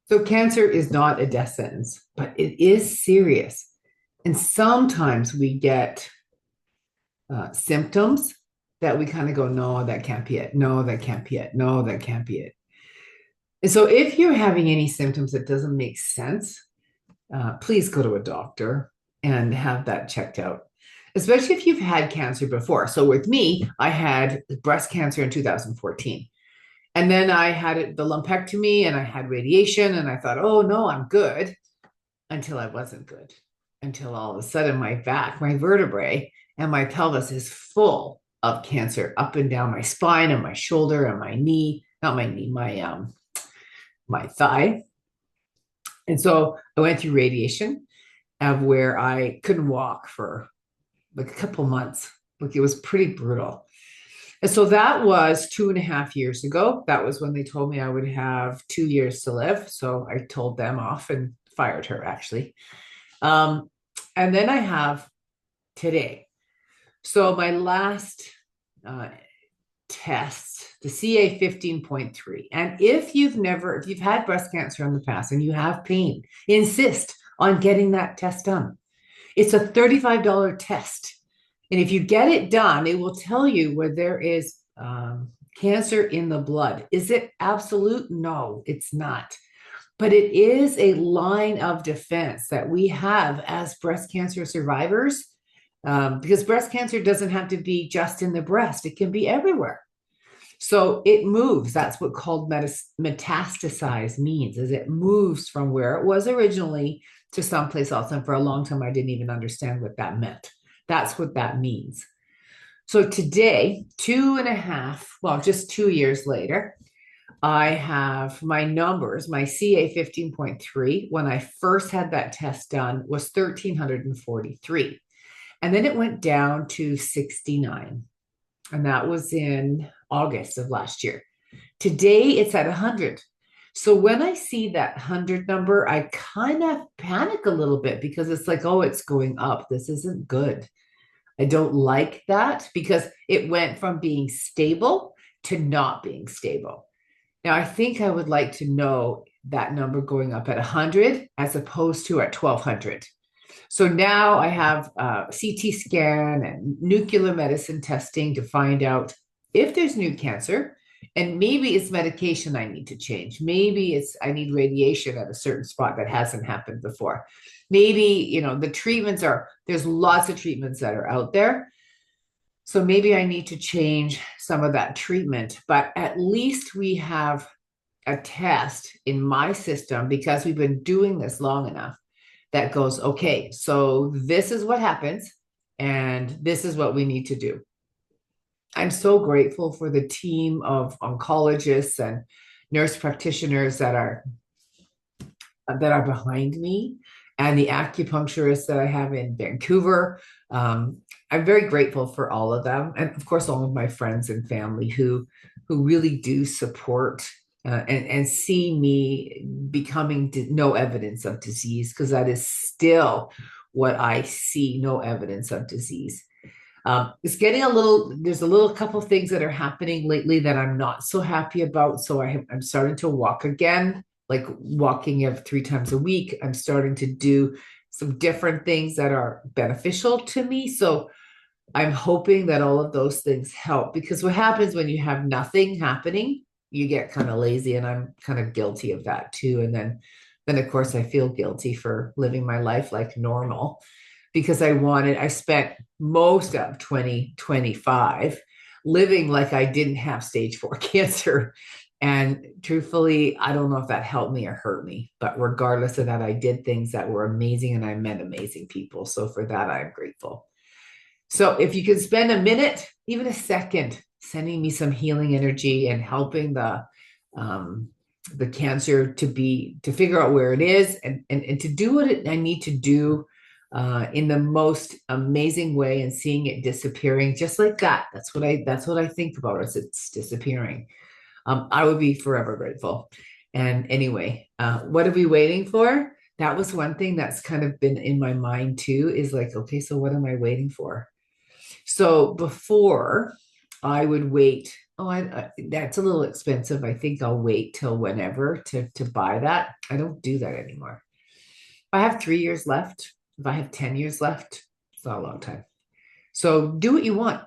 So cancer is not a death sentence, but it is serious. And sometimes we get symptoms that we kind of go, no, that can't be it. No, that can't be it. No, that can't be it. And so if you're having any symptoms that doesn't make sense, please go to a doctor and have that checked out, especially if you've had cancer before. So with me, I had breast cancer in 2014. And then I had the lumpectomy and I had radiation, and I thought, oh no, I'm good, until I wasn't good. Until all of a sudden my back, my vertebrae, and my pelvis is full of cancer up and down my spine and my shoulder and my knee, not my knee, my thigh. And so I went through radiation of where I couldn't walk for like a couple months. Like it was pretty brutal. And so that was 2.5 years ago. That was when they told me I would have 2 years to live. So I told them off and fired her, actually. Um, and then I have today. So my last uh, test, the CA 15.3. And if you've had breast cancer in the past and you have pain, insist on getting that test done. It's a $35 test. And if you get it done, it will tell you where there is cancer in the blood. Is it absolute? No, it's not. But it is a line of defense that we have as breast cancer survivors, because breast cancer doesn't have to be just in the breast, it can be everywhere. So it moves. That's what called metastasize means, is it moves from where it was originally to someplace else. And for a long time, I didn't even understand what that meant. That's what that means. So today, just 2 years later, I have my numbers, my CA 15.3. When I first had that test done was 1,343. And then it went down to 69. And that was in August of last year. Today it's at 100. So when I see that 100 number, I kind of panic a little bit because it's like, oh, it's going up. This isn't good. I don't like that because it went from being stable to not being stable. Now, I think I would like to know that number going up at 100 as opposed to at 1,200. So now I have CT scan and nuclear medicine testing to find out if there's new cancer, and maybe it's medication I need to change. Maybe I need radiation at a certain spot that hasn't happened before. Maybe, the treatments there's lots of treatments that are out there. So maybe I need to change some of that treatment, but at least we have a test in my system because we've been doing this long enough that goes, okay, so this is what happens and this is what we need to do. I'm so grateful for the team of oncologists and nurse practitioners that are behind me, and the acupuncturists that I have in Vancouver. I'm very grateful for all of them, and of course, all of my friends and family who really do support and see me becoming no evidence of disease, because that is still what I see, no evidence of disease. It's getting there's a little couple things that are happening lately that I'm not so happy about. So I'm starting to walk again, like walking 3 times a week. I'm starting to do some different things that are beneficial to me. So I'm hoping that all of those things help, because what happens when you have nothing happening, you get kind of lazy, and I'm kind of guilty of that too. And then of course I feel guilty for living my life like normal, because I spent most of 2025 living like I didn't have stage 4 cancer. And truthfully, I don't know if that helped me or hurt me, but regardless of that, I did things that were amazing and I met amazing people. So for that, I'm grateful. So if you can spend a minute, even a second, sending me some healing energy and helping the cancer to figure out where it is, and to do what I need to do in the most amazing way, and seeing it disappearing just like that. That's what I think about as it's disappearing. I would be forever grateful. And anyway, what are we waiting for? That was one thing that's kind of been in my mind too, is like, okay, so what am I waiting for? So before, I would wait oh, that's a little expensive. I think I'll wait till whenever to buy that. I don't do that anymore. If I have 3 years left, if I have 10 years left, it's not a long time. So do what you want,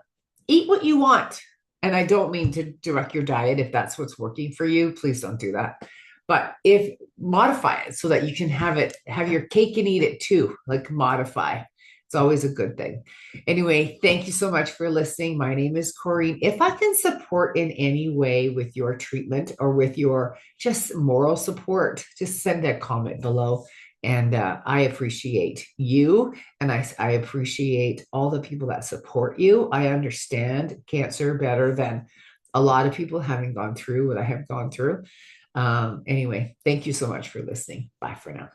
eat what you want. And I don't mean to direct your diet if that's what's working for you. Please don't do that. But if modify it so that you can have your cake and eat it too, like modify. It's always a good thing. Anyway, thank you so much for listening. My name is Corinne. If I can support in any way with your treatment or with your just moral support, just send a comment below. And I appreciate you. And I appreciate all the people that support you. I understand cancer better than a lot of people having gone through what I have gone through. Anyway, thank you so much for listening. Bye for now.